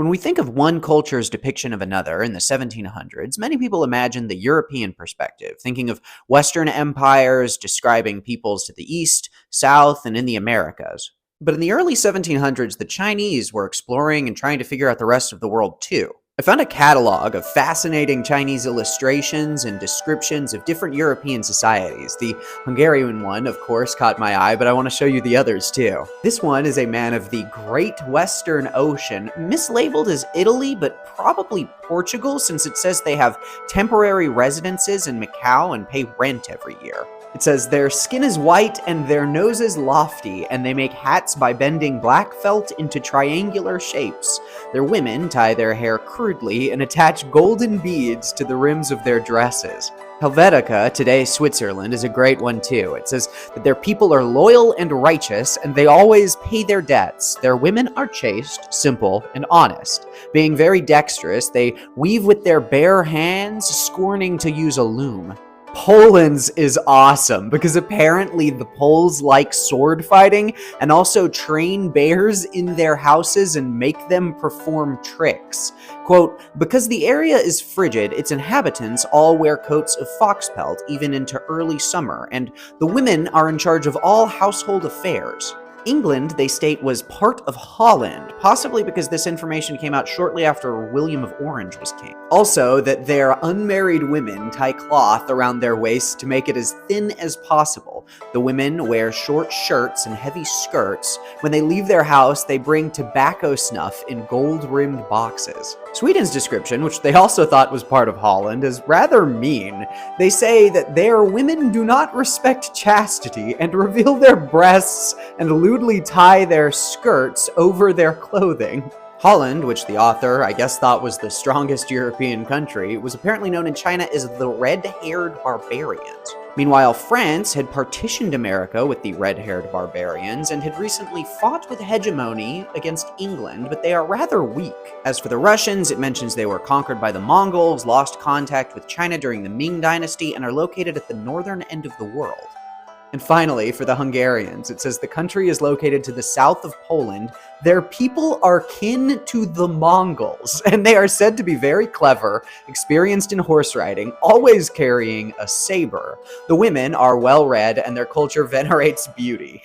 When we think of one culture's depiction of another in the 1700s, many people imagine the European perspective, thinking of Western empires describing peoples to the east, south, and in the Americas. But in the early 1700s, the Chinese were exploring and trying to figure out the rest of the world too. I found a catalog of fascinating Chinese illustrations and descriptions of different European societies. The Hungarian one, of course, caught my eye, but I want to show you the others too. This one is a man of the Great Western Ocean, mislabeled as Italy, but probably Portugal, since it says they have temporary residences in Macau and pay rent every year. It says, their skin is white and their noses lofty, and they make hats by bending black felt into triangular shapes. Their women tie their hair crudely and attach golden beads to the rims of their dresses. Helvetica, today Switzerland, is a great one too. It says that their people are loyal and righteous, and they always pay their debts. Their women are chaste, simple, and honest. Being very dexterous, they weave with their bare hands, scorning to use a loom. Poland's is awesome because apparently the Poles like sword fighting and also train bears in their houses and make them perform tricks. Quote, because the area is frigid, its inhabitants all wear coats of fox pelt even into early summer, and the women are in charge of all household affairs. England, they state, was part of Holland, possibly because this information came out shortly after William of Orange was king. Also, that their unmarried women tie cloth around their waists to make it as thin as possible. The women wear short shirts and heavy skirts. When they leave their house, they bring tobacco snuff in gold-rimmed boxes. Sweden's description, which they also thought was part of Holland, is rather mean. They say that their women do not respect chastity and reveal their breasts and lewdly tie their skirts over their clothing. Holland, which the author, I guess, thought was the strongest European country, was apparently known in China as the red-haired barbarians. Meanwhile, France had partitioned America with the red-haired barbarians and had recently fought with hegemony against England, but they are rather weak. As for the Russians, it mentions they were conquered by the Mongols, lost contact with China during the Ming Dynasty, and are located at the northern end of the world. And finally, for the Hungarians, it says the country is located to the south of Poland. Their people are kin to the Mongols, and they are said to be very clever, experienced in horse riding, always carrying a saber. The women are well-read, and their culture venerates beauty.